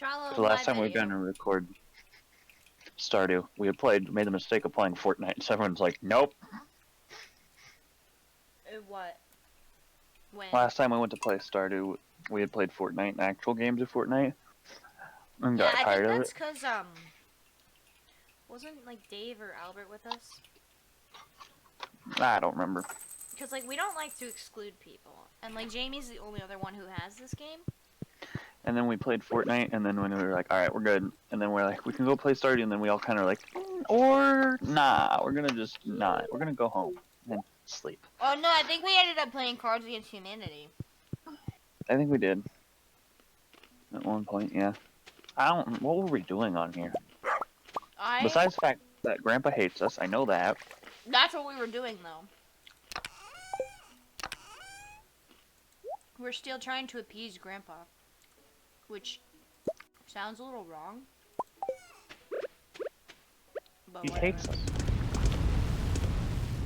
Shallow, The last time we were going to record Stardew, we had made the mistake of playing Fortnite, so everyone's like, nope. What? When? Last time we went to play Stardew, we had played Fortnite, actual games of Fortnite, and got tired of it. I think that's because, wasn't, like, Dave or Albert with us? I don't remember. Because, like, we don't like to exclude people. And, like, Jamie's the only other one who has this game. And then we played Fortnite, and then when we were like, alright, we're good. And then we're like, we can go play Stardew, and then we all kind of like, or nah, we're gonna just not. We're gonna go home and sleep. Oh, no, I think we ended up playing Cards Against Humanity. I think we did. At one point, yeah. What were we doing on here? Besides the fact that Grandpa hates us, I know that. That's what we were doing, though. We're still trying to appease Grandpa. Which sounds a little wrong. But He hates us.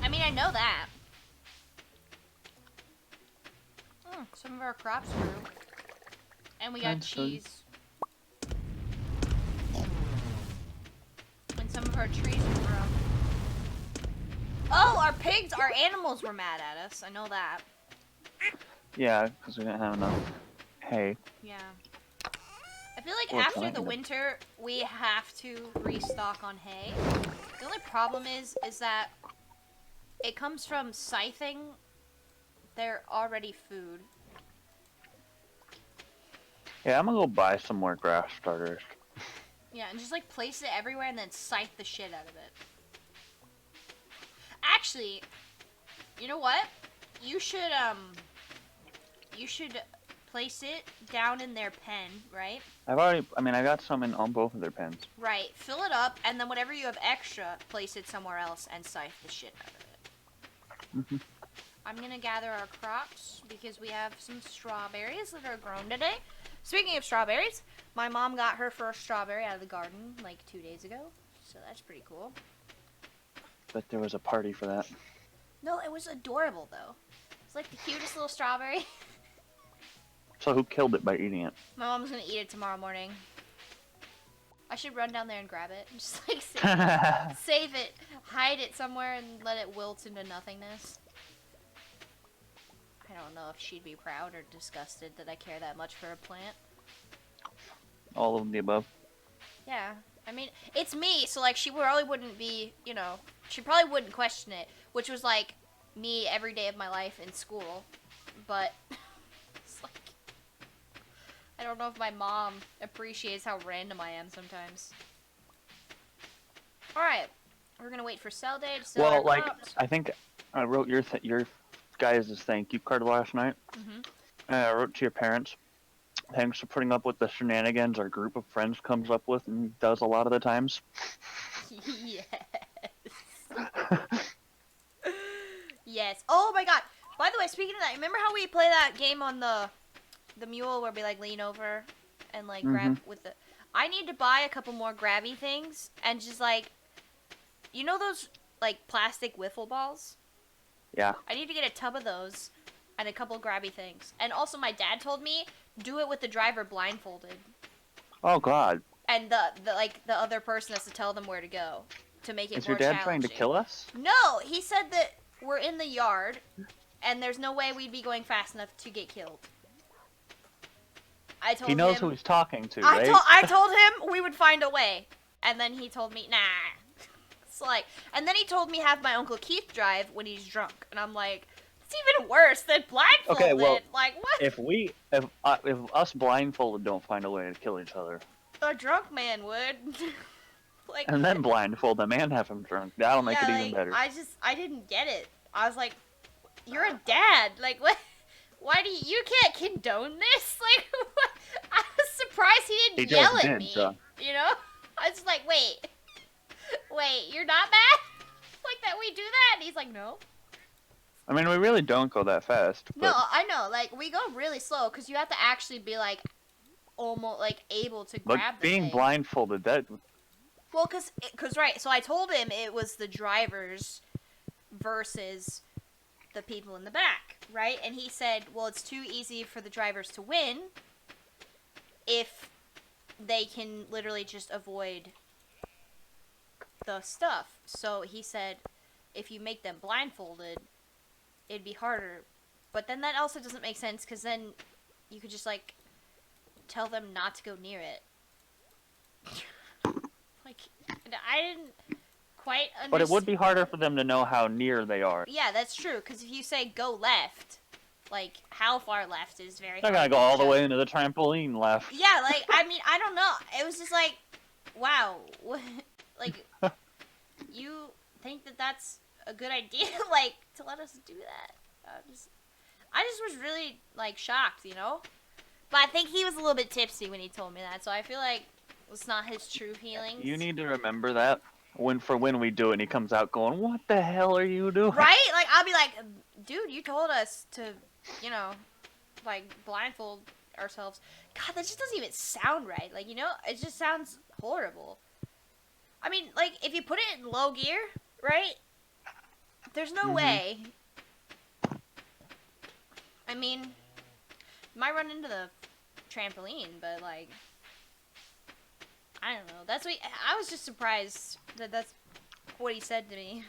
I mean, I know that. Some of our crops grew. And we got cheese. And some of our trees grew. Oh, our animals were mad at us. I know that. Yeah, because we didn't have enough hay. Yeah. I feel like after the winter, we have to restock on hay. The only problem is that it comes from scything their already food. Yeah, I'm gonna go buy some more grass starters. Yeah, and just like place it everywhere and then scythe the shit out of it. Actually, you know what? You should place it down in their pen, right? I got some on both of their pens. Right. Fill it up, and then whatever you have extra, place it somewhere else and scythe the shit out of it. I'm gonna gather our crops because we have some strawberries that are grown today. Speaking of strawberries, my mom got her first strawberry out of the garden like 2 days ago, so that's pretty cool. Bet there was a party for that. No, it was adorable though. It's like the cutest little strawberry. So who killed it by eating it? My mom's gonna eat it tomorrow morning. I should run down there and grab it. And just like save it, hide it somewhere, and let it wilt into nothingness. I don't know if she'd be proud or disgusted that I care that much for a plant. All of the above. Yeah, I mean, it's me, so like she probably wouldn't be, you know, she probably wouldn't question it, which was like me every day of my life in school. But it's like, I don't know if my mom appreciates how random I am sometimes. All right, we're gonna wait for sell day to sell our crops. I think I wrote your guys' thank you card last night. I wrote to your parents. Thanks for putting up with the shenanigans our group of friends comes up with and does a lot of the times. Yes. Yes. Oh my god. By the way, speaking of that, remember how we play that game on the mule where we like lean over and like grab with the... I need to buy a couple more grabby things and just like... You know those like plastic wiffle balls? Yeah. I need to get a tub of those and a couple grabby things. And also my dad told me, do it with the driver blindfolded. Oh god. And the other person has to tell them where to go to make it more challenging. Is your dad trying to kill us? No, he said that we're in the yard and there's no way we'd be going fast enough to get killed. I told him... He knows who he's talking to, right? I told him we would find a way. And then he told me, nah. It's like... And then he told me have my Uncle Keith drive when he's drunk. And I'm like... It's even worse than blindfolded. Okay, well, like what? If us blindfolded don't find a way to kill each other, a drunk man would. Like, and then blindfold them and have him drunk, that'll make it even better. I didn't get it. I was like, you're a dad. Like what? Why do you can't condone this? Like what? I was surprised he didn't yell at me. So. You know? I was like, wait, you're not mad? Like that we do that? And he's like, no. I mean, we really don't go that fast. But... No, I know. Like, we go really slow because you have to actually be, like, almost, like, able to grab the thing. Being blindfolded, that... Well, because, right, so I told him it was the drivers versus the people in the back, right? And he said, well, it's too easy for the drivers to win if they can literally just avoid the stuff. So he said, if you make them blindfolded, it'd be harder. But then that also doesn't make sense, because then you could just, like, tell them not to go near it. Like, I didn't quite understand. But it would be harder for them to know how near they are. Yeah, that's true, because if you say go left, like, how far left is very They're hard gonna go all the judge. way into the trampoline left. Yeah, like, I mean, I don't know. It was just like, wow. Like, you think that that's a good idea? Like, to let us do that? I just was really, like, shocked, you know? But I think he was a little bit tipsy when he told me that, so I feel like it's not his true feelings. You need to remember that when we do it and he comes out going, what the hell are you doing? Right? Like, I'll be like, dude, you told us to, you know, like, blindfold ourselves. God, that just doesn't even sound right. Like, you know, it just sounds horrible. I mean, like, if you put it in low gear, right? There's no way. I mean, you might run into the trampoline, but, like, I don't know. That's what I was just surprised that that's what he said to me.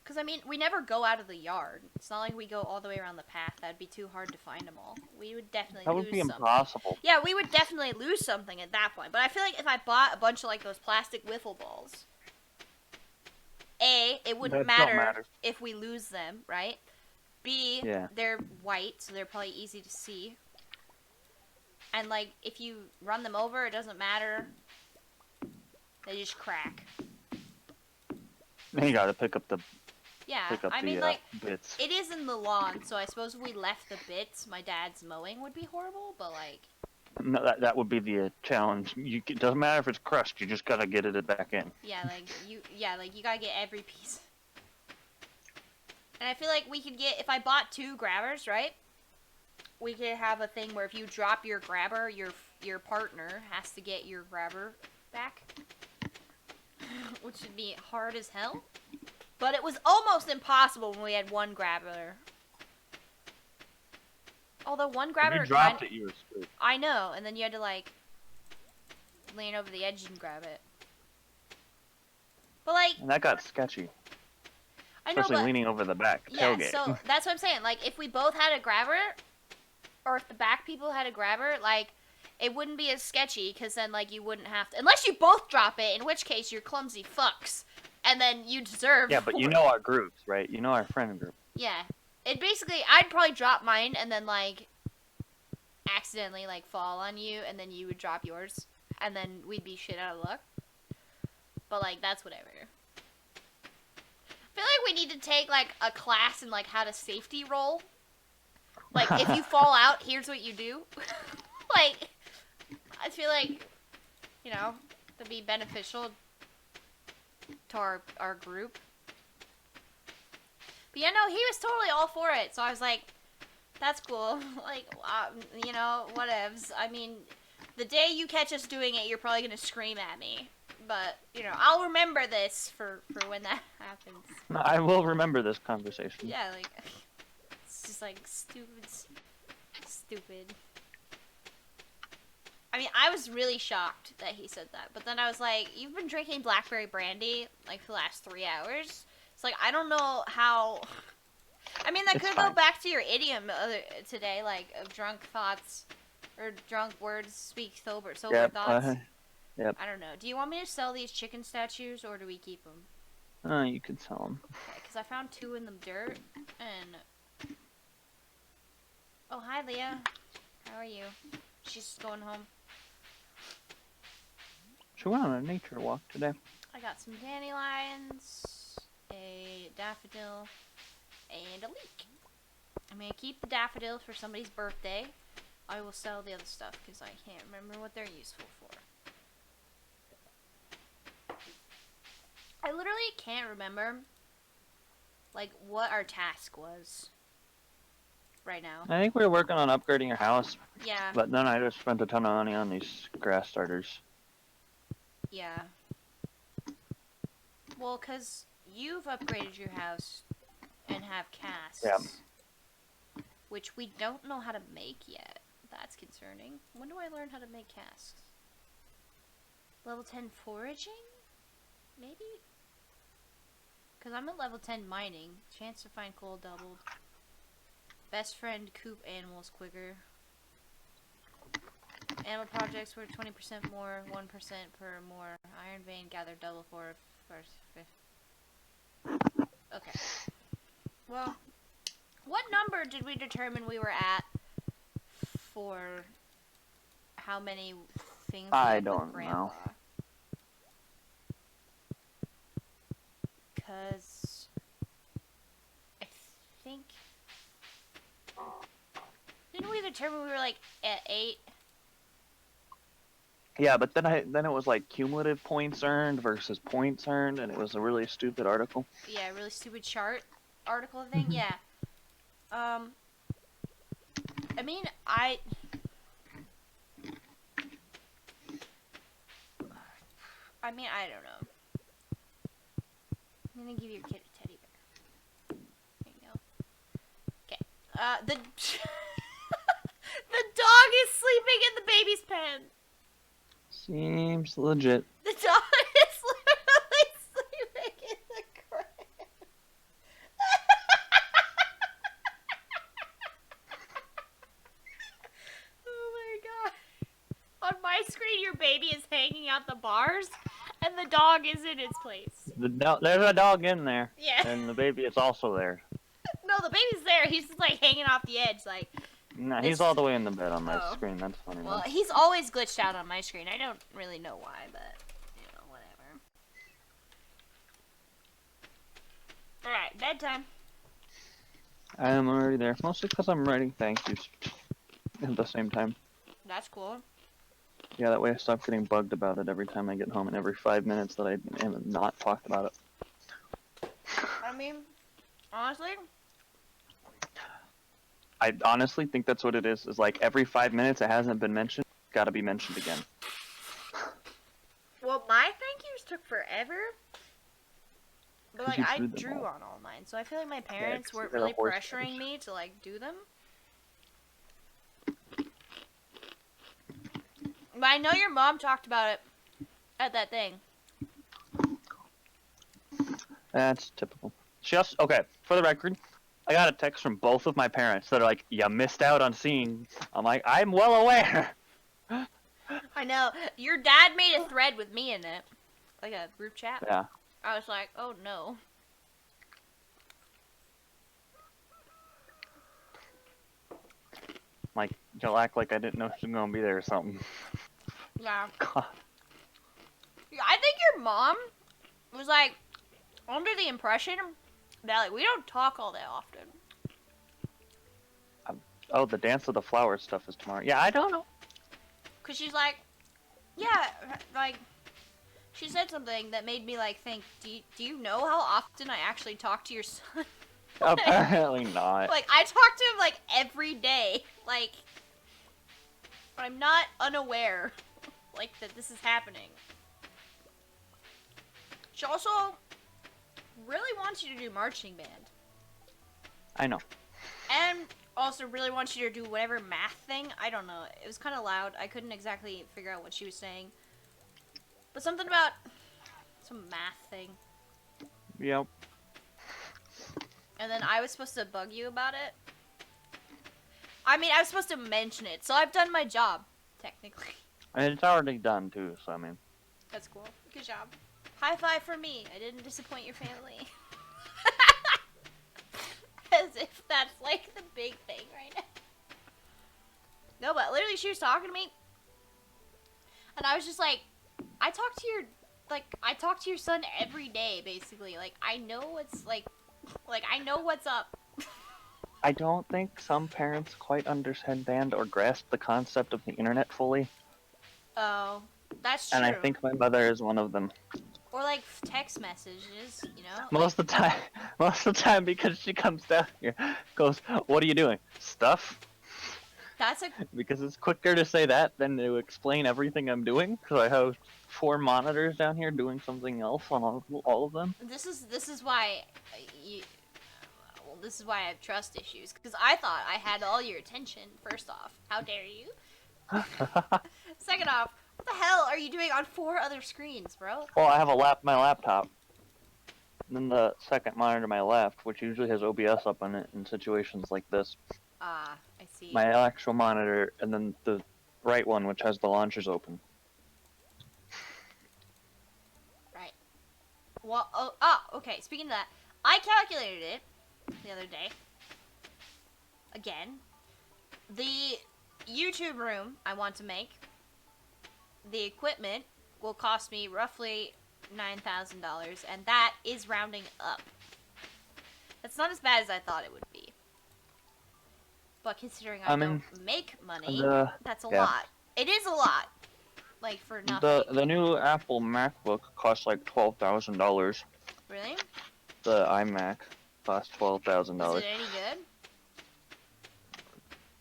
Because, I mean, we never go out of the yard. It's not like we go all the way around the path. That'd be too hard to find them all. We would definitely That lose would be something. impossible. Yeah, we would definitely lose something at that point. But I feel like if I bought a bunch of, like, those plastic wiffle balls, A, it wouldn't matter if we lose them, right? B, they're white, so they're probably easy to see. And, like, if you run them over, it doesn't matter. They just crack. Then you gotta pick up the bits. It is in the lawn, so I suppose if we left the bits my dad's mowing would be horrible, but, like... No, that would be the challenge. It doesn't matter if it's crushed, you just gotta get it back in. Yeah, like, you gotta get every piece. And I feel like we could get, if I bought 2 grabbers, right? We could have a thing where if you drop your grabber, your partner has to get your grabber back. Which would be hard as hell. But it was almost impossible when we had 1 grabber. Although 1 grabber... If you dropped it, you were screwed. I know, and then you had to, like, lean over the edge and grab it. But, like... And that got sketchy. I know, especially leaning over the back tailgate. So that's what I'm saying. Like, if we both had a grabber, or if the back people had a grabber, like, it wouldn't be as sketchy, because then, like, you wouldn't have to... Unless you both drop it, in which case you're clumsy fucks. And then you deserve... Yeah, but you know our groups, right? You know our friend group. Yeah. It basically... I'd probably drop mine, and then, like, accidentally, like, fall on you, and then you would drop yours. And then we'd be shit out of luck. But, like, that's whatever. I feel like we need to take, like, a class in, like, how to safety roll. Like, if you fall out, here's what you do. Like, I feel like, you know, that'd be beneficial to our group. But, yeah, no, he was totally all for it. So I was like, that's cool. Like, you know, whatevs. I mean, the day you catch us doing it, you're probably going to scream at me. But, you know, I'll remember this for when that happens. I will remember this conversation. Yeah, like, it's just, like, stupid. I mean, I was really shocked that he said that. But then I was like, you've been drinking blackberry brandy, like, for the last 3 hours. It's like, I don't know how... I mean, that could go back to your idiom today, like, of drunk thoughts, or drunk words speak sober thoughts. Yep. I don't know. Do you want me to sell these chicken statues, or do we keep them? You can sell them. Okay, because I found 2 in the dirt, and... Oh, hi, Leah. How are you? She's just going home. She went on a nature walk today. I got some dandelions, a daffodil, and a leek. I'm going to keep the daffodils for somebody's birthday. I will sell the other stuff, because I can't remember what they're useful for. I literally can't remember, like, what our task was right now. I think we were working on upgrading your house. Yeah. But then I just spent a ton of money on these grass starters. Yeah. Well, because you've upgraded your house and have casts. Yeah. which we don't know how to make yet. That's concerning. When do I learn how to make casks? Level 10 foraging? Maybe? Because I'm at level 10 mining. Chance to find coal doubled. Best friend coop animals quicker. Animal projects were 20% more, 1% per more. Iron vein gathered double for first. Okay. Well, what number did we determine we were at for how many things we I had don't with Grandpa? know. Because I think... Didn't we determine we were like at 8? Yeah, but then it was like cumulative points earned versus points earned, and it was a really stupid article. Yeah, really stupid chart article thing. Yeah. I mean, I don't know. I'm gonna give your kid a teddy bear. There you go. Okay. The the dog is sleeping in the baby's pen. Seems legit. The dog is literally sleeping in the crib. Oh my god. On my screen, your baby is hanging out the bars, and the dog is in its place. There's a dog in there. Yeah. And the baby is also there. No, the baby's there. He's just like hanging off the edge, like. No, he's all the way in the bed on my Oh. screen. That's funny. Well, man. he's always glitched out on my screen. I don't really know why, but whatever. All right, bedtime. I am already there. Mostly because I'm writing thank yous at the same time. That's cool. Yeah, that way I stop getting bugged about it every time I get home and every 5 minutes that I am not talked about it. I mean, honestly. I honestly think that's what it is. Is like every 5 minutes it hasn't been mentioned, gotta be mentioned again. Well, my thank yous took forever. But like, You I drew them drew all. on all mine, so I feel like my parents 'cause weren't they're really horse pressuring face. me to like do them. But I know your mom talked about it at that thing. That's typical. Just okay. For the record, I got a text from both of my parents that are like, "You missed out on seeing." I'm like, "I'm well aware." I know. Your dad made a thread with me in it. Like a group chat. Yeah. I was like, oh no. Like, you'll act like I didn't know she was gonna be there or something. Yeah. God. I think your mom was like under the impression that like we don't talk all that often. Oh, the Dance of the Flowers stuff is tomorrow. Yeah, I don't know. Cause she's like, yeah, like she said something that made me like think, do you know how often I actually talk to your son? Apparently not. Like I talk to him like every day. Like I'm not unaware like that this is happening. She also really wants you to do marching band. I know. And also really wants you to do whatever math thing. I don't know. It was kind of loud. I couldn't exactly figure out what she was saying. But something about some math thing. Yep. And then I was supposed to bug you about it. I mean, I was supposed to mention it. So I've done my job, technically. And it's already done too, so I mean. That's cool. Good job. High five for me. I didn't disappoint your family. As if that's like the big thing right now. No, but literally she was talking to me. And I was just like, I talk to your son every day, basically. Like, I know what's I know what's up. I don't think some parents quite understand or grasp the concept of the internet fully. Oh, that's true. And I think my mother is one of them. Or like text messages, you know? Most of the time because she comes down here, goes, "What are you doing? Stuff?" That's a Because it's quicker to say that than to explain everything I'm doing. Because I have 4 monitors down here doing something else on all of them. this is why This is why I have trust issues. Because I thought I had all your attention, first off. How dare you? Second off, what the hell are you doing on 4 other screens, bro? Well, I have my laptop. And then the second monitor to my left, which usually has OBS up on it in situations like this. Ah, I see. My actual monitor, and then the right one, which has the launchers open. Right. Well, okay. Speaking of that, I calculated it the other day. Again, the YouTube room I want to make, the equipment will cost me roughly $9,000, and that is rounding up. That's not as bad as I thought it would be. But considering I don't make money, that's a lot. It is a lot. Like, for nothing. The new Apple MacBook costs like $12,000. Really? The iMac costs $12,000. Is it any good?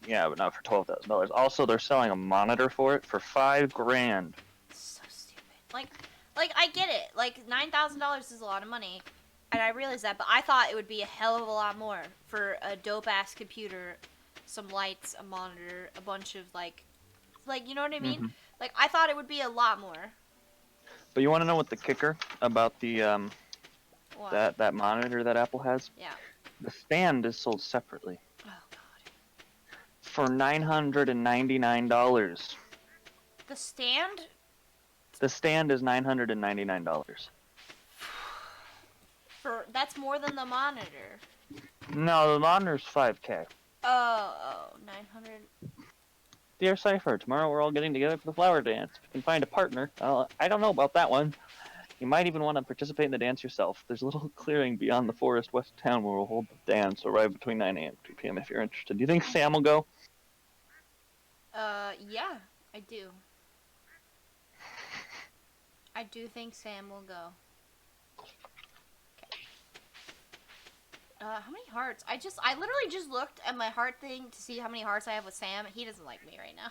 Yeah, but not for $12,000. Also, they're selling a monitor for it for $5,000. So stupid. Like I get it. Like $9,000 is a lot of money, and I realize that. But I thought it would be a hell of a lot more for a dope ass computer, some lights, a monitor, a bunch of like you know what I mean? Like I thought it would be a lot more. But you want to know what the kicker about the that monitor that Apple has? Yeah. The stand is sold separately. Oh god. For $999. The stand? The stand is $999. That's more than the monitor. No, the monitor's $5K. Oh, 900. Dear Cypher, tomorrow we're all getting together for the flower dance. If you can find a partner, I don't know about that one. You might even want to participate in the dance yourself. There's a little clearing beyond the forest west of town where we'll hold the dance. Arrive between 9 a.m. and 2 p.m. if you're interested. Do you think Sam will go? Yeah, I do. I do think Sam will go. Okay. How many hearts? I literally just looked at my heart thing to see how many hearts I have with Sam. He doesn't like me right now.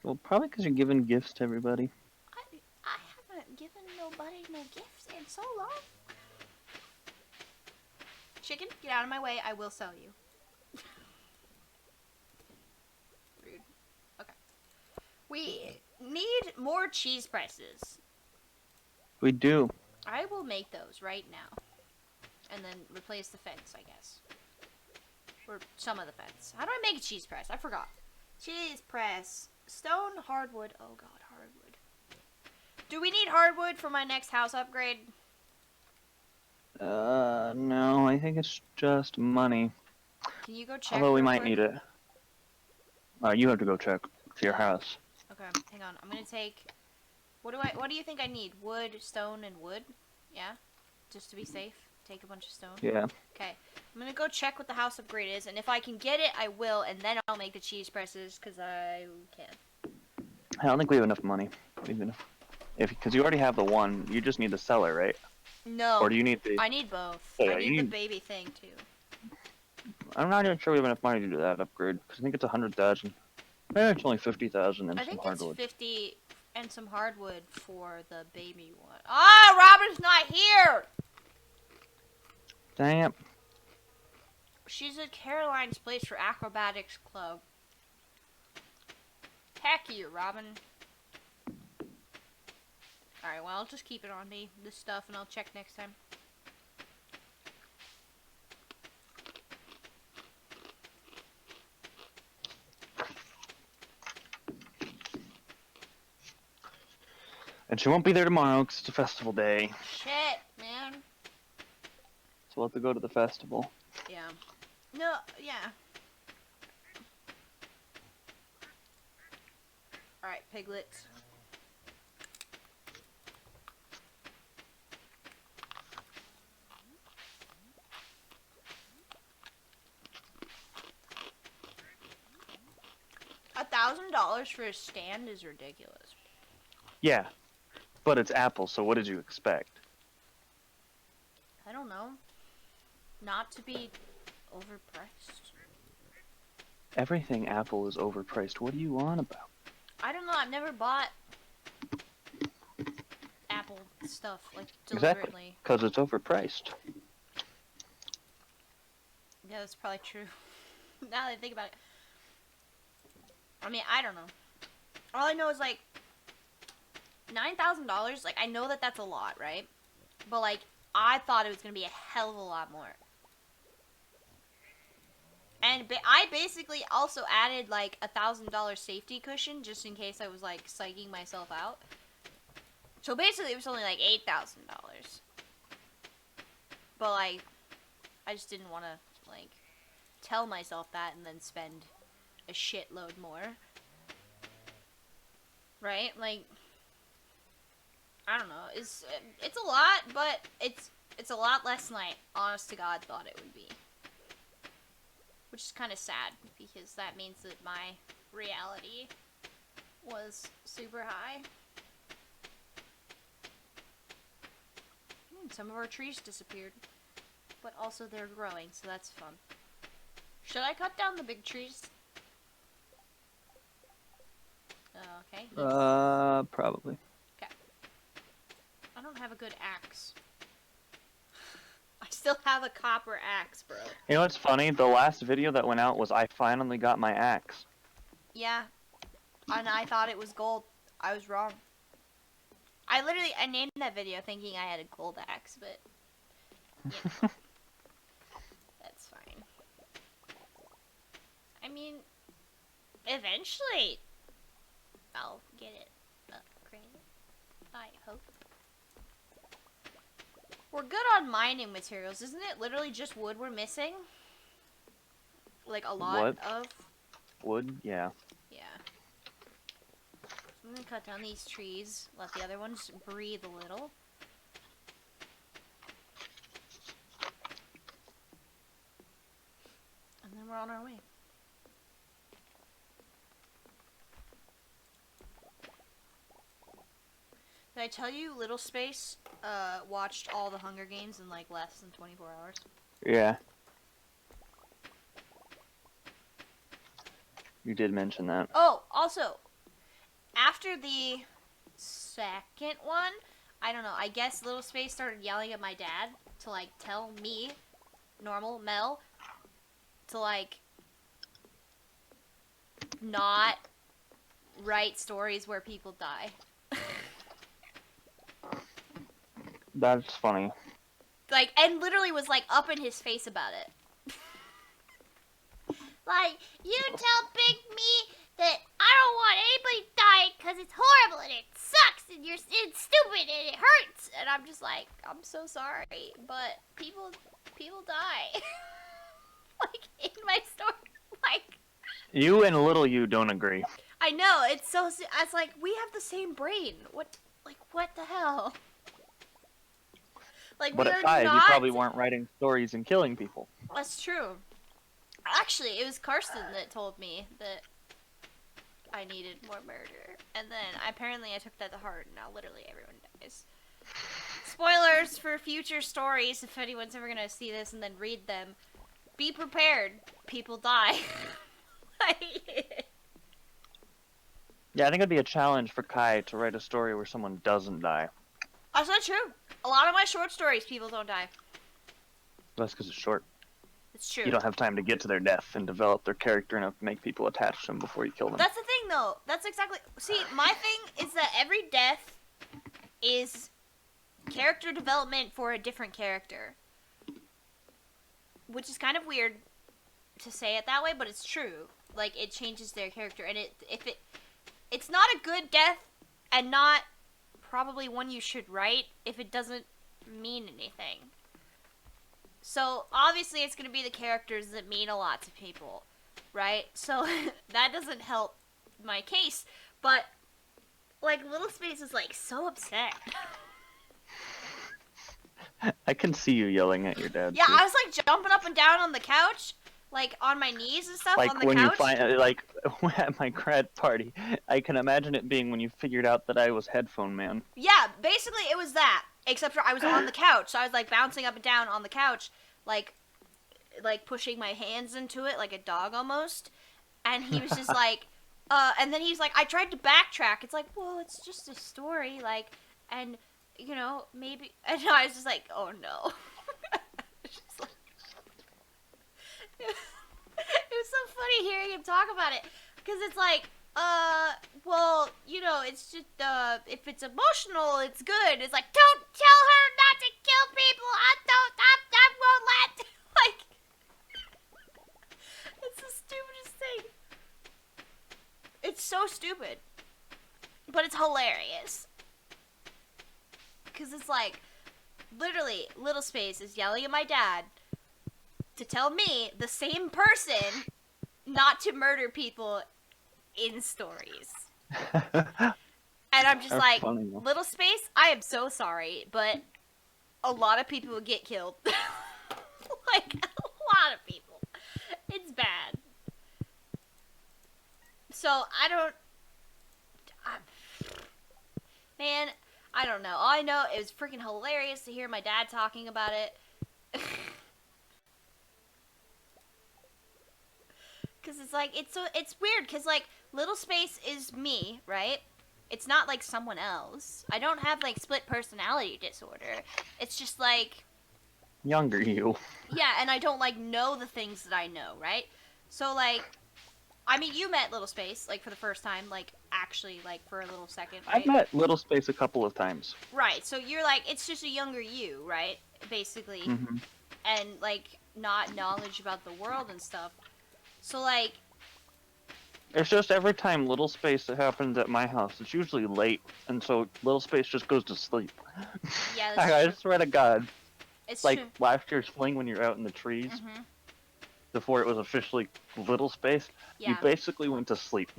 Well, probably because you're giving gifts to everybody. I haven't given nobody no gifts in so long. Chicken, get out of my way. I will sell you. Rude. Okay. We need more cheese presses. We do. I will make those right now. And then replace the fence, I guess. Or some of the fence. How do I make a cheese press? I forgot. Cheese press. Stone, hardwood. Oh god, hardwood. Do we need hardwood for my next house upgrade? No, I think it's just money. Can you go check? Although we might need it. You have to go check to your house. Okay, hang on. I'm gonna take. What do you think I need? Wood, stone, and wood? Yeah? Just to be safe. Take a bunch of stone? Yeah. Okay. I'm gonna go check what the house upgrade is, and if I can get it, I will, and then I'll make the cheese presses, because I can. I don't think we have enough money. Because you already have the one, you just need the cellar, right? No. Or do you need the... I need both. Yeah, I need the baby thing, too. I'm not even sure we have enough money to do that upgrade, because I think it's 100,000. Maybe it's only 50,000 and some hardwood. I think it's 50 and some hardwood for the baby one. Ah, Robin's not here! Dang it. She's at Caroline's place for acrobatics club. Heck you, Robin. Alright, well, I'll just keep it on me, this stuff, and I'll check next time. And she won't be there tomorrow because it's a festival day. Shit, man. So we'll have to go to the festival. Yeah. No, yeah. Alright, piglets. $1,000 for a stand is ridiculous. Yeah, but it's Apple, so what did you expect? I don't know. Not to be overpriced. Everything Apple is overpriced. What do you want about? I don't know. I've never bought Apple stuff, like, deliberately. Exactly, because it's overpriced. Yeah, that's probably true. Now that I think about it. I mean, I don't know. All I know is, like, $9,000, like, I know that that's a lot, right? But, like, I thought it was going to be a hell of a lot more. And I basically also added, like, $1,000 safety cushion just in case I was, like, psyching myself out. So basically, it was only, like, $8,000. But, like, I just didn't want to, like, tell myself that and then spend a shitload more. Right? Like, I don't know. It's a lot, but it's a lot less than I, honest to God, thought it would be. Which is kind of sad, because that means that my reality was super high. Some of our trees disappeared, but also they're growing, so that's fun. Should I cut down the big trees? Okay. Yes. Probably. Okay. I don't have a good axe. I still have a copper axe, bro. You know what's funny? The last video that went out was I finally got my axe. Yeah. And I thought it was gold. I was wrong. I named that video thinking I had a gold axe, but you know, that's fine. I mean, eventually I'll get it upgraded. I hope. We're good on mining materials, isn't it? Literally just wood we're missing. Like a lot What? of Wood? Yeah. Yeah. I'm gonna cut down these trees, let the other ones breathe a little. And then we're on our way. Did I tell you Little Space watched all the Hunger Games in like less than 24 hours? Yeah. You did mention that. Oh, also, after the second one, I don't know, I guess Little Space started yelling at my dad to like tell me, normal Mel, to like not write stories where people die. That's funny. Like, and literally was like up in his face about it. Like, you tell Big Me that I don't want anybody dying because it's horrible and it sucks and it's stupid and it hurts. And I'm just like, I'm so sorry, but people die. Like, in my story, like. You and little you don't agree. I know, it's like, we have the same brain. What the hell? Like, but we at are 5, not... you probably weren't writing stories and killing people. That's true. Actually, it was Karsten that told me that I needed more murder. And then, apparently, I took that to heart, and now literally everyone dies. Spoilers for future stories, if anyone's ever gonna see this and then read them. Be prepared. People die. Yeah, I think it'd be a challenge for Kai to write a story where someone doesn't die. That's not true. A lot of my short stories, people don't die. That's because it's short. It's true. You don't have time to get to their death and develop their character enough to make people attached to them before you kill them. That's the thing, though. That's exactly... See, my thing is that every death is character development for a different character. Which is kind of weird to say it that way, but it's true. Like, it changes their character. And it's not a good death, and not probably one you should write if it doesn't mean anything. So, obviously, it's going to be the characters that mean a lot to people, right? So, that doesn't help my case. But, like, Little Space is, like, so upset. I can see you yelling at your dad. Yeah, too. I was, like, jumping up and down on the couch, like, on my knees and stuff, like on the when couch. you find, like, at my grad party, I can imagine it being when you figured out that I was headphone man. Yeah, basically it was that. Except for I was on the couch, so I was like bouncing up and down on the couch, like pushing my hands into it like a dog almost. And he was just like, and then he's like, I tried to backtrack. It's like, well, it's just a story, like, and you know, maybe. And I was just like, oh no. It was so funny hearing him talk about it, because it's like, well, you know, it's just, if it's emotional, it's good. It's like, don't tell her not to kill people. I won't let. Like, it's the stupidest thing. It's so stupid, but it's hilarious. Because it's like, literally, Little Space is yelling at my dad to tell me, the same person, not to murder people in stories. And I'm just That's like, funny, though. Little Space, I am so sorry, but a lot of people would get killed. Like, a lot of people. It's bad. So, man, I don't know. All I know, it was freaking hilarious to hear my dad talking about it. Because it's like, it's weird, because, like, Little Space is me, right? It's not like someone else. I don't have, like, split personality disorder. It's just like, Younger you. yeah, and I don't, like, know the things that I know, right? So, like, I mean, you met Little Space, like, for the first time, like, actually, like, for a little second, right? I've met Little Space a couple of times. Right, so you're like, it's just a younger you, right? Basically. Mm-hmm. And, like, not knowledge about the world and stuff. So, like, It's just every time Little Space happens at my house, it's usually late, and so Little Space just goes to sleep. yeah, that's I true. swear to God. It's Like true. last year's fling when you're out in the trees, Mm-hmm. before it was officially Little Space, you Yeah, basically went to sleep.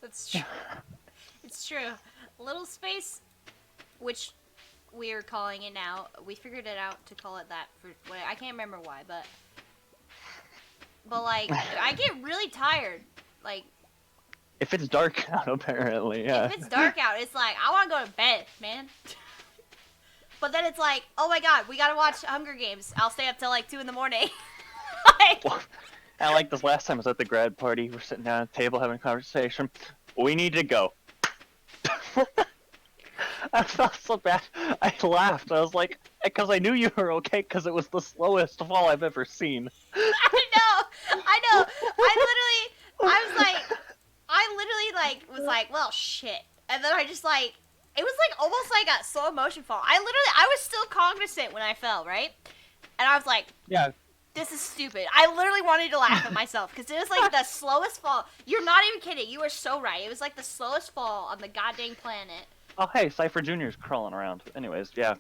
that's true. It's true. Little Space, which we're calling it now, we figured it out to call it that for, I can't remember why, but like, I get really tired. Like, If it's dark out, apparently, yeah. if it's dark out, it's like, I want to go to bed, man. But then it's like, oh my god, we gotta watch Hunger Games. I'll stay up till like 2 in the morning. Like, And like this last time I was at the grad party, we're sitting down at a table having a conversation. We need to go. I felt so bad. I laughed. I was like, because I knew you were okay, because it was the slowest fall I've ever seen. I know. I literally was like, well, shit. And then I just like, it was like almost like a slow motion fall. I was still cognizant when I fell, right? And I was like, Yeah. this is stupid. I literally wanted to laugh at myself because it was like the slowest fall. You're not even kidding. You were so right. It was like the slowest fall on the goddamn planet. Oh hey, Cypher Jr.'s crawling around. Anyways, yeah.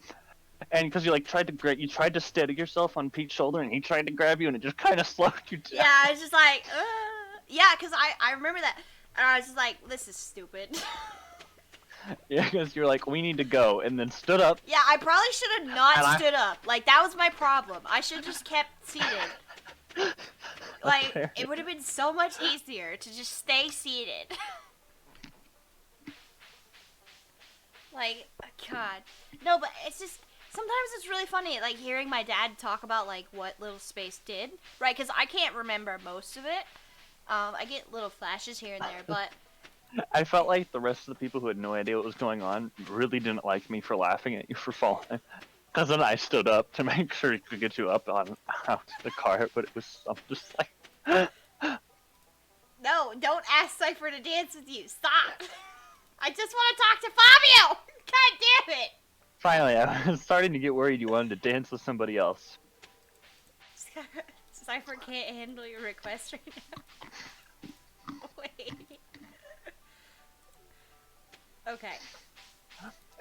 And because you like tried to steady yourself on Pete's shoulder, and he tried to grab you, and it just kind of slowed you down. Yeah, I was just like, yeah, because I remember that, and I was just like, this is stupid. Yeah, because you're like, we need to go, and then stood up. Yeah, I probably should have not stood up. Like, that was my problem. I should have just kept seated. Like, fair. it would have been so much easier to just stay seated. Like, God. No, but it's just, sometimes it's really funny, like, hearing my dad talk about, like, what Little Space did, right? Because I can't remember most of it. I get little flashes here and there, but... I felt like the rest of the people who had no idea what was going on really didn't like me for laughing at you for falling. Because then I stood up to make sure he could get you up on out the car, but it was I'm just like... No, don't ask Cypher to dance with you. Stop! I just want to talk to Fabio! God damn it! Finally, I was starting to get worried you wanted to dance with somebody else. Cypher can't handle your request right now. Wait. Okay.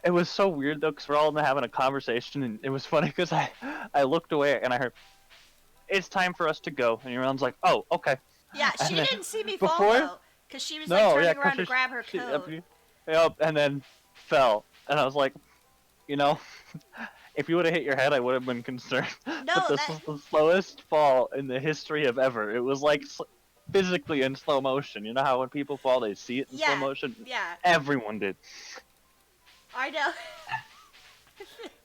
It was so weird though, because we're all having a conversation, and it was funny because I looked away and I heard, "It's time for us to go," and your mom's like, "Oh, okay." Yeah, she And then didn't see me fall before- though, because she was like turning around to grab her she- coat. Yep, and then fell, and I was like, you know, if you would have hit your head, I would have been concerned. No, But this was the slowest fall in the history of ever. It was like physically in slow motion. You know how when people fall, they see it in slow motion? Yeah, Everyone did. I know.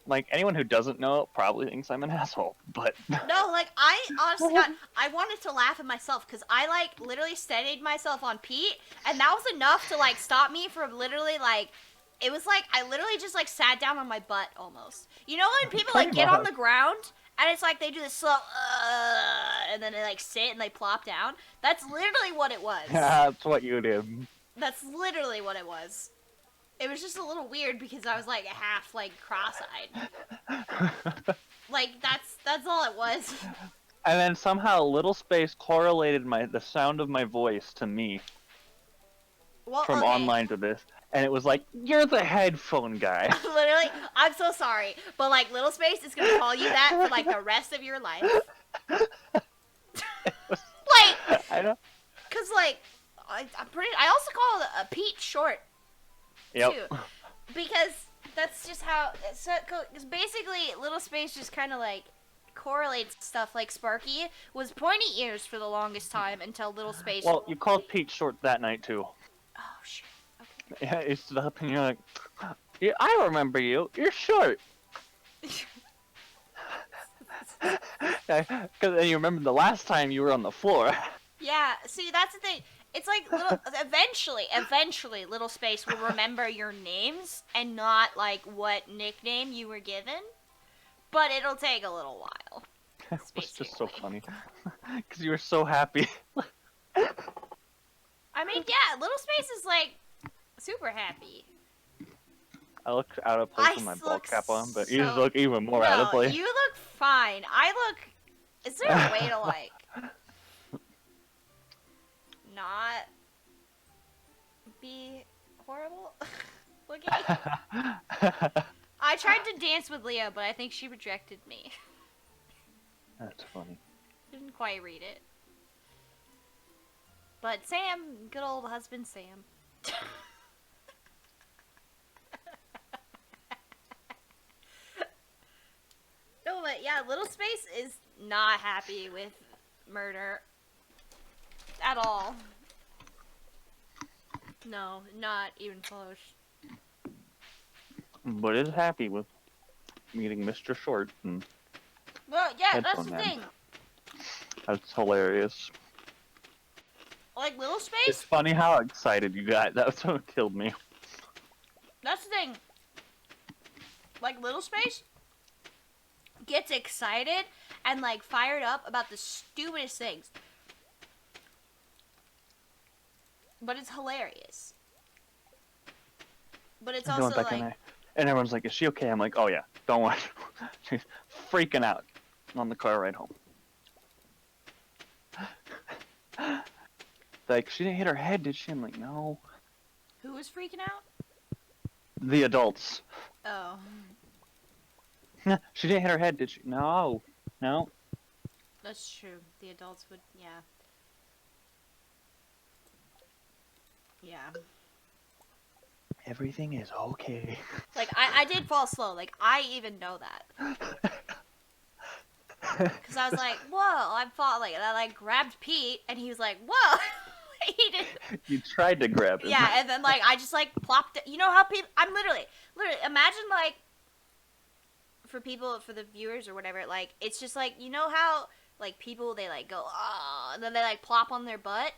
Like, anyone who doesn't know probably thinks I'm an asshole, but... No, like, I honestly got, I wanted to laugh at myself, because I, like, literally steadied myself on Pete, and that was enough to, like, stop me from literally, like, it was like, I literally just, like, sat down on my butt, almost. You know when people, like, get on the ground, And it's like they do this slow, and then they like sit and they plop down. That's literally what it was. That's what you did. That's literally what it was. It was just a little weird because I was like half like cross-eyed. Like that's all it was. And then somehow Little Space correlated the sound of my voice to me Well, from online to this. And it was like, you're the headphone guy. Literally, I'm so sorry, but like Little Space is gonna call you that for like the rest of your life. Like, I know. cause like I also call it a Pete short. Yep. Too, because that's just how. So, cause basically, Little Space just kind of like correlates stuff. Like Sparky was pointy ears for the longest time until Little Space. Well, you called Pete short that night too. Oh shit. Okay. Yeah, you stood up and you're like, yeah, I remember you. You're short. Because you remember the last time you were on the floor. Yeah. See, that's the thing. It's like eventually, Little Space will remember your names and not like what nickname you were given. But it'll take a little while. It was just so funny. Because you were so happy. I mean, yeah, Little Space is like super happy. I look out of place with my ball cap on, but you look even more out of place. You look fine. I look. Is there a way to like not be horrible looking? I tried to dance with Leah, but I think she rejected me. That's funny. Didn't quite read it. But Sam, good old husband Sam. No, but yeah, Little Space is not happy with murder at all. No, not even close. But is happy with meeting Mr. Short. And Well, yeah, that's Headphone the man. thing. That's hilarious. Like Little It's Space, funny how excited you got. That's what killed me. that's the thing. Like Little Space gets excited and like fired up about the stupidest things. But it's hilarious. But it's I'm also going back in like, there. And everyone's like, is she okay? I'm like, oh yeah, don't worry. She's freaking out on the car ride home. Like, she didn't hit her head, did she? I'm like, no. who was freaking out? The adults. Oh. She didn't hit her head, did she? No. No. That's true. The adults would, yeah. Yeah. Everything is okay. Like, I did fall slow. Like, I even know that. Because I was like, whoa, I fought, like, and I, like, grabbed Pete, and he was like, whoa. He didn't. You tried to grab him. Yeah, and then, like, I just, like, plopped it. You know how people, I'm literally, imagine, like, for the viewers or whatever, like, it's just, like, you know how, like, people, they, like, go, oh, and then they, like, plop on their butt?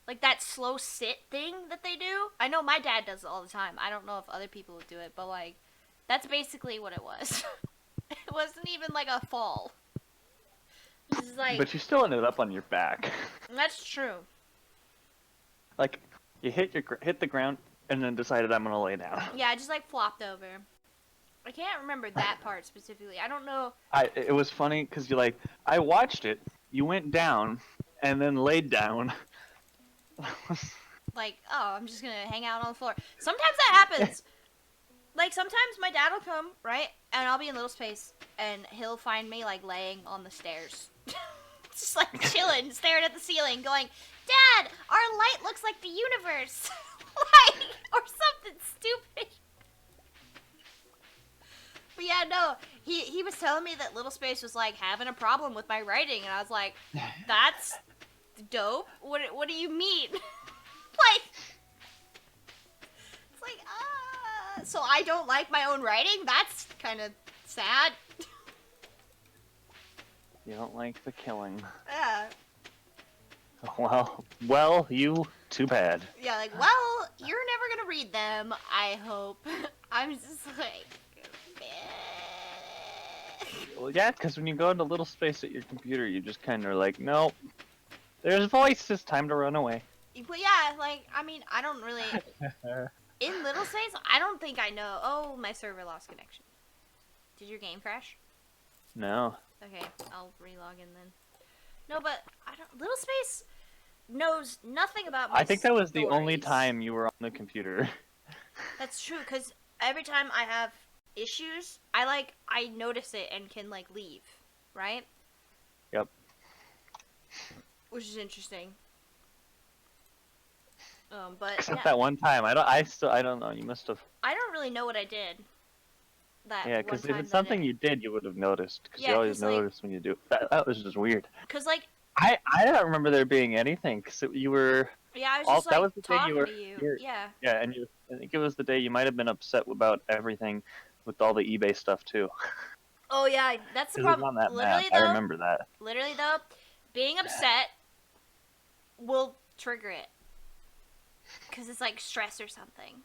Like, that slow sit thing that they do? I know my dad does it all the time. I don't know if other people would do it, but, like, that's basically what it was. It wasn't even, like, a fall. It was, like... But you still ended up on your back. That's true. Like, you hit the ground and then decided I'm gonna lay down. Yeah, I just, like, flopped over. I can't remember that part specifically. I don't know. It was funny because I watched it. You went down and then laid down. Like, oh, I'm just gonna hang out on the floor. Sometimes that happens. Like, sometimes my dad will come, right? And I'll be in Little Space, and he'll find me, like, laying on the stairs. Just, like, chilling, staring at the ceiling, going, Dad, our light looks like the universe. Like, or something stupid. But yeah, no, he was telling me that Little Space was, like, having a problem with my writing, and I was like, that's dope. What do you mean? Like, it's like, so I don't like my own writing? That's kind of sad. You don't like the killing. Yeah. Well, you too bad. Yeah, like, well, you're never gonna read them, I hope. I'm just like, meh. Well, yeah, because when you go into little space at your computer, you just kind of like, nope. There's voices. Time to run away. But yeah, like, I mean, I don't really... In Little Space, I don't think I know... Oh, my server lost connection. Did your game crash? No. Okay, I'll re-log in then. No, but I don't... Little Space knows nothing about my I think that was the only stories. time you were on the computer. That's true, because every time I have issues, I notice it and can, like, leave, right? Yep. Which is interesting. But Except that one time. I don't know. You must have. I don't really know what I did. That Yeah, one because if time it's that something you did, you would have noticed. Because you always 'cause, like, notice when you do. That was just weird. cause like, I don't remember there being anything. Because you were. yeah, I was All, just that like was the day you talking were. to you. You're, Yeah. yeah, and you. I think it was the day you might have been upset about everything, with all the eBay stuff too. Oh yeah, that's the Because it was problem. on that map. Literally I though, remember that. being upset will trigger it. Cause it's like stress or something.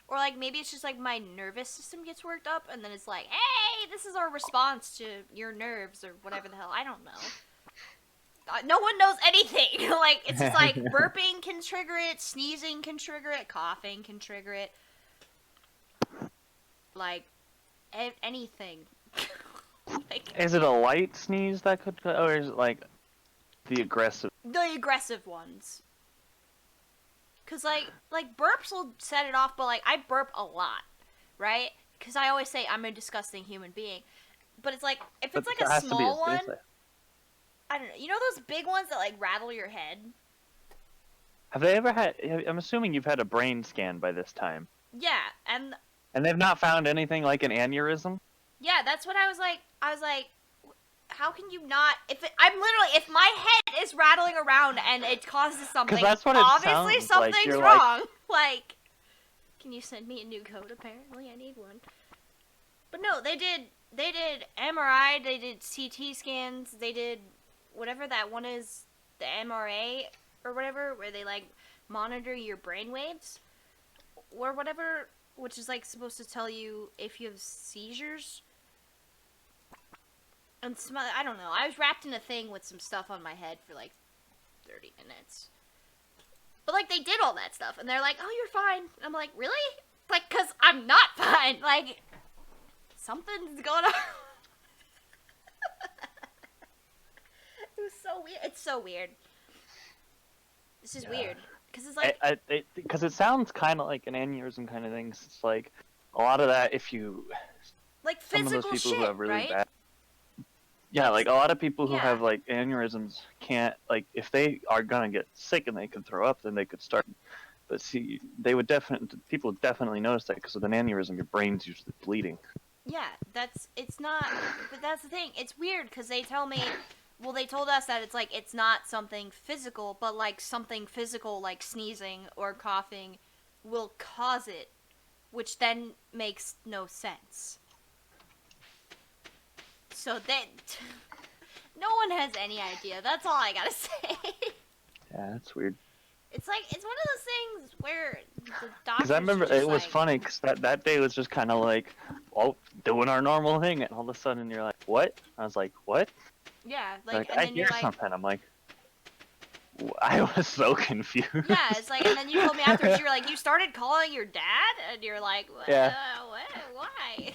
Or like maybe it's just like my nervous system gets worked up, and then it's like, hey, this is our response to your nerves or whatever the hell. I don't know. No one knows anything. Like it's just like burping can trigger it, sneezing can trigger it, coughing can trigger it. Like anything. Like, Is it a light sneeze that could, or is it like the aggressive? the aggressive ones. Cause like burps will set it off, but like I burp a lot, right? Cause I always say I'm a disgusting human being, but it's like if it's But like there a has to be small a one, space there. I don't know. You know those big ones that like rattle your head? Have they ever had? I'm assuming you've had a brain scan by this time. Yeah, and And they've not found anything like an aneurysm? yeah, that's what I was like. I was like, how can you not? If my head is rattling around and it causes something, that's what it obviously sounds like. something's You're like- wrong. Like, can you send me a new code? Apparently, I need one. But no, they did MRI, they did CT scans, they did whatever that one is, the MRA or whatever, where they like monitor your brain waves or whatever, which is like supposed to tell you if you have seizures. And I don't know. I was wrapped in a thing with some stuff on my head for like 30 minutes. But like they did all that stuff and they're like, "Oh, you're fine." I'm like, "Really?" Like, cuz I'm not fine. Like something's going on. It was so weird. It's so weird. This is weird. Because it's like... Because it sounds kind of like an aneurysm kind of thing. It's like, a lot of that, if you... Like some of physical those people shit, who have really right? bad... Yeah, like a lot of people who Yeah. have like aneurysms can't, like, if they are gonna get sick and they can throw up, then they could start. But see, people definitely notice that because with an aneurysm, your brain's usually bleeding. Yeah, it's not... But that's the thing. It's weird because they tell me... Well, they told us that it's like, it's not something physical, but like something physical like sneezing or coughing will cause it, which then makes no sense. So that... No one has any idea. That's all I gotta say. Yeah, that's weird. It's like, it's one of those things where the doctors Because I remember just it was like, funny because that day was just kind of like, oh, doing our normal thing, and all of a sudden you're like, what? I was like, what? yeah, Like, like, and I then hear you're like, something. I'm like, I was so confused. yeah, it's like, and then you told me afterwards, you were like, you started calling your dad, and you're like, Yeah. What? Why?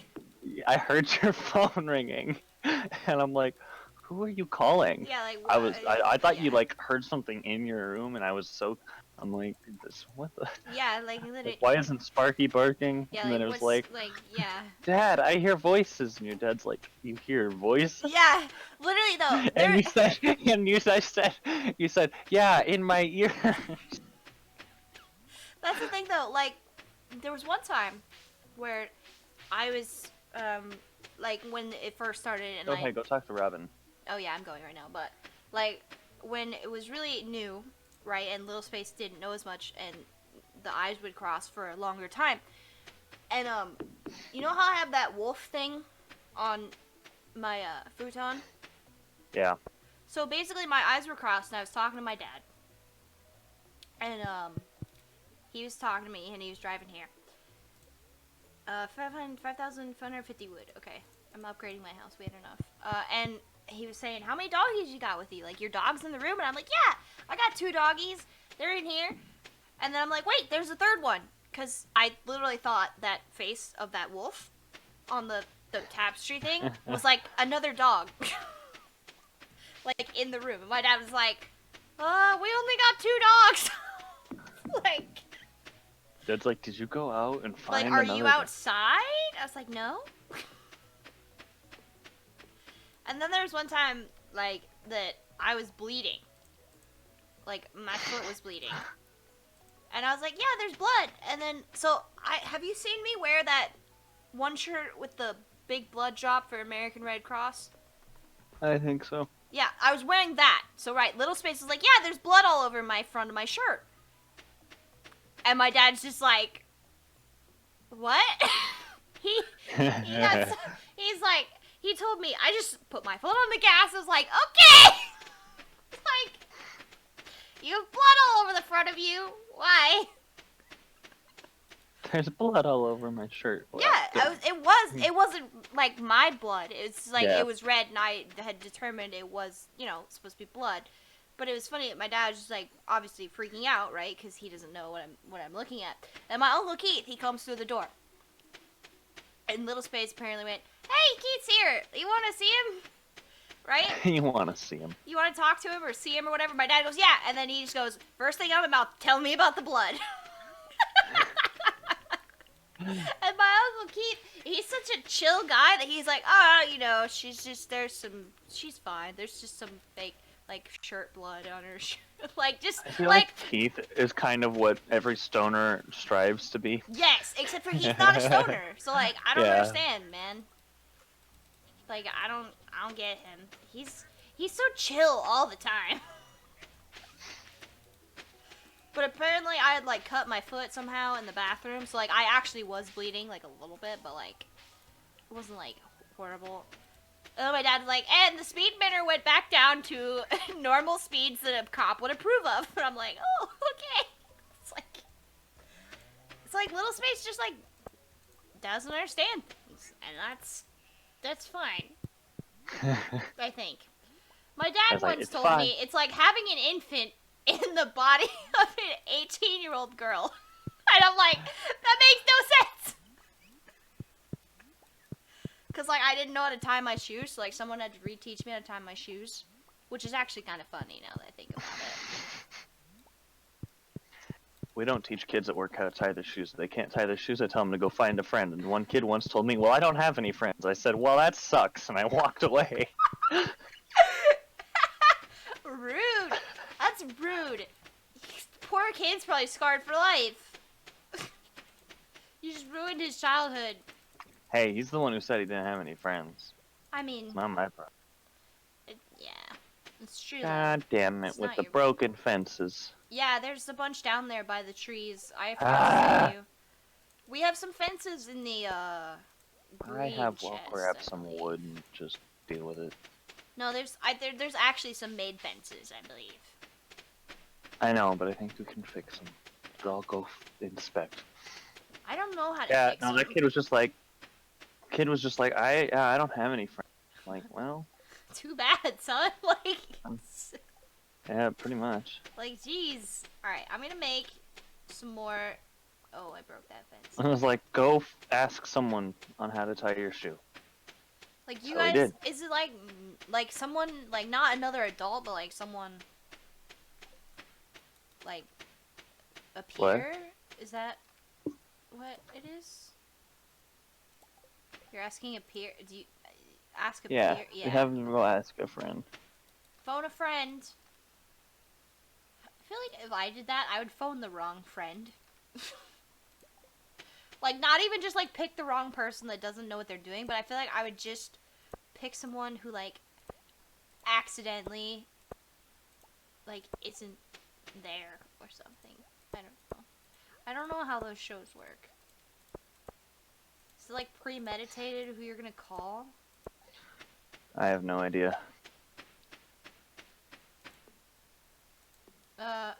I heard your phone ringing, and I'm like, who are you calling? Yeah, like, I thought you yeah. like heard something in your room, and I'm like, what the? Yeah, like literally. Why isn't Sparky barking? Yeah, And then like it was what's like, yeah. Dad, I hear voices, and your dad's like, you hear voices? Yeah, literally though. And you said, yeah, in my ear. That's the thing though. Like, there was one time where I was like when it first started and Okay, go talk to Robin. Oh yeah, I'm going right now. But like when it was really new, right, and Little Space didn't know as much, and the eyes would cross for a longer time. And you know how I have that wolf thing on my futon? Yeah. So basically, my eyes were crossed, and I was talking to my dad, and he was talking to me, and he was driving here. 5,550 wood. Okay. I'm upgrading my house. We had enough. And he was saying, how many doggies you got with you? Like, your dog's in the room? And I'm like, yeah, I got 2 doggies. They're in here. And then I'm like, wait, there's a 3rd one. Because I literally thought that face of that wolf on the tapestry thing was like another dog. Like, in the room. And my dad was like, we only got 2 dogs. Like... Dad's like, did you go out and find Like, are another you outside? I was like, no. And then there was one time, like, that I was bleeding. Like, my foot was bleeding. And I was like, yeah, there's blood. And then, so, have you seen me wear that one shirt with the big blood drop for American Red Cross? I think so. Yeah, I was wearing that. So, right, Little Space was like, yeah, there's blood all over my front of my shirt. And my dad's just like, what? He's like, he told me, I just put my foot on the gas. I was like, okay. Like, you have blood all over the front of you. Why? There's blood all over my shirt. Well, Yeah, it wasn't like my blood. It's like, Yeah. It was red, and I had determined it was, supposed to be blood. But it was funny that my dad was just like obviously freaking out, right? Because he doesn't know what I'm looking at. And my Uncle Keith, he comes through the door. And Little Space apparently went, hey, Keith's here. You want to see him? Right? You want to see him. You want to talk to him or see him or whatever? My dad goes, yeah. And then he just goes, first thing out of my mouth, tell me about the blood. And my Uncle Keith, he's such a chill guy that he's like, she's fine. There's just some fake, like, shirt blood on her shirt. Like, just, I feel like Keith is kind of what every stoner strives to be. Yes, except for he's not a stoner. So, like, I don't understand, man. Like, I don't get him. He's so chill all the time. But apparently I had, like, cut my foot somehow in the bathroom. So, like, I actually was bleeding, like, a little bit. But, like, it wasn't, like, horrible. And then my dad was like, and the speed meter went back down to normal speeds that a cop would approve of. And I'm like, oh, okay. It's like Little Space just, like, doesn't understand things. And that's fine. I think. My dad once told me it's like having an infant in the body of an 18-year-old girl. And I'm like, that makes no sense. Because, like, I didn't know how to tie my shoes, so, like, someone had to reteach me how to tie my shoes. Which is actually kind of funny now that I think about it. We don't teach kids at work how to tie their shoes. If they can't tie their shoes, I tell them to go find a friend. And one kid once told me, well, I don't have any friends. I said, well, that sucks. And I walked away. Rude. That's rude. Poor kid's probably scarred for life. You just ruined his childhood. Hey, he's the one who said he didn't have any friends. I mean... It's not my problem. Yeah. It's true. God damn it, with the broken fences. Yeah, there's a bunch down there by the trees. I have to tell you. We have some fences in the, We'll grab some wood and just deal with it. No, there's actually some made fences, I believe. I know, but I think we can fix them. But I'll go inspect. I don't know how to fix them. Yeah, no, that kid was just like, I don't have any friends. I'm like, well... Too bad, son. Like... Yeah, pretty much. Like, jeez. Alright, I'm gonna make some more... Oh, I broke that fence. I was like, go ask someone on how to tie your shoe. Like, you guys... Is it like someone, like, not another adult, but like someone... Like, a peer? What? Is that what it is? You're asking a peer? Do you ask a peer? Yeah, you have to go ask a friend. Phone a friend. I feel like if I did that, I would phone the wrong friend. Like, not even just, like, pick the wrong person that doesn't know what they're doing, but I feel like I would just pick someone who, like, accidentally, like, isn't there or something. I don't know. I don't know how those shows work. Is it, like, premeditated who you're gonna call? I have no idea.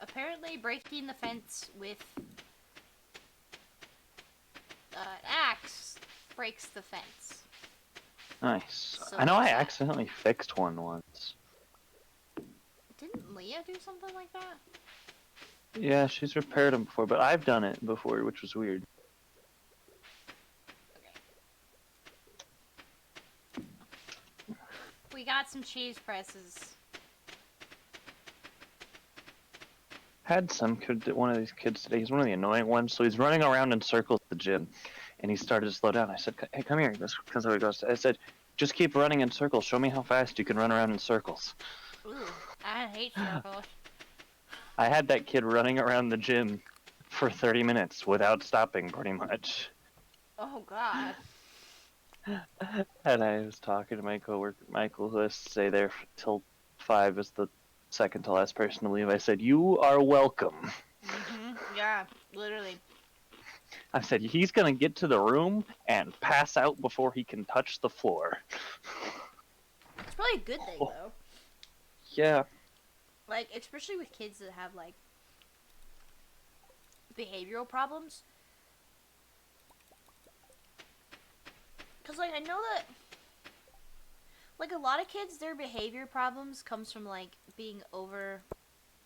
Apparently breaking the fence with an axe breaks the fence. Nice. So I know I there's that. accidentally fixed one once. Didn't Leah do something like that? Yeah, she's repaired them before, but I've done it before, which was weird. Okay. We got some cheese presses. Had some kid, one of these kids today. He's one of the annoying ones, so he's running around in circles at the gym, and he started to slow down. I said, "Hey, come here." Because he goes. I said, "Just keep running in circles. Show me how fast you can run around in circles." Ooh, I hate circles. I had that kid running around the gym for 30 minutes without stopping, pretty much. Oh God. And I was talking to my coworker, Michael, who has to stay there till 5 is the second to last person to leave. I said, "You are welcome." Yeah, literally. I said, "He's going to get to the room and pass out before he can touch the floor." It's probably a good thing though. Yeah. Like, especially with kids that have like behavioral problems. Cause like I know that like a lot of kids, their behavior problems comes from like being over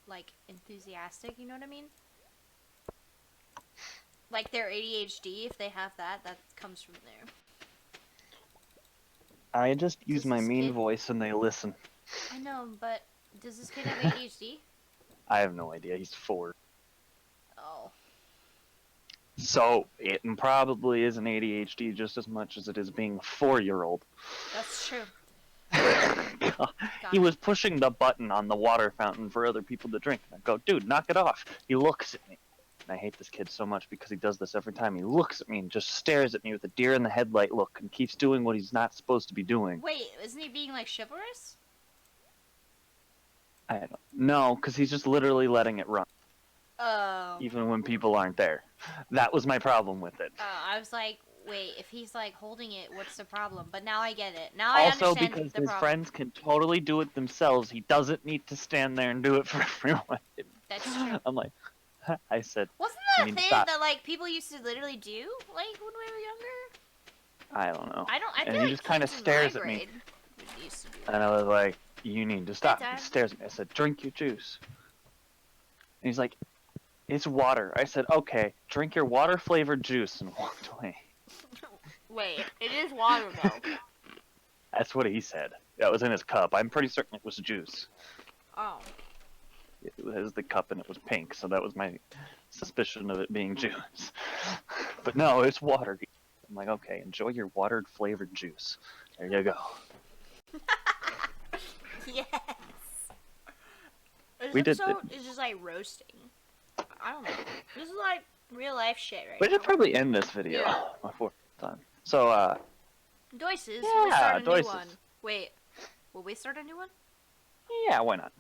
like enthusiastic, you know what I mean? Like their ADHD, if they have that, that comes from there. I just use Does my this mean kid- voice and they listen. I know, but does this kid have ADHD? I have no idea. He's 4. Oh. So, it probably is an ADHD just as much as it is being a 4-year-old. That's true. He was pushing the button on the water fountain for other people to drink. And I go, "Dude, knock it off." He looks at me. And I hate this kid so much because he does this every time. He looks at me and just stares at me with a deer in the headlight look and keeps doing what he's not supposed to be doing. Wait, isn't he being like chivalrous? I don't know, because he's just literally letting it run. Oh. Even when people aren't there. That was my problem with it. I was like, wait, if he's like holding it, what's the problem? But now I get it. Now Also, I understand because the his problem. friends can totally do it themselves, he doesn't need to stand there and do it for everyone. That's true. I'm like, I said, Wasn't "You that a need to thing stop." that like people used to literally do like when we were younger? I don't know. I And feel he like just kind of kids in stares my at me. grade used to do And that. I was like, "You need to stop." Bedtime. He stares at me. I said, "Drink your juice." And he's like, "It's water." I said, "Okay, drink your water-flavored juice," and walked away. Wait, it is water though. That's what he said. That was in his cup. I'm pretty certain it was juice. Oh. It was the cup and it was pink, so that was my suspicion of it being juice. But no, it's water. I'm like, "Okay, enjoy your watered-flavored juice." There you go. Yes. This We did episode is just like roasting. I don't know. This is like real life shit right We now. should probably end this video Yeah. before time. So, Doices, Yeah, we'll start a new Doices. one. Wait, will we start a new one? yeah, why not?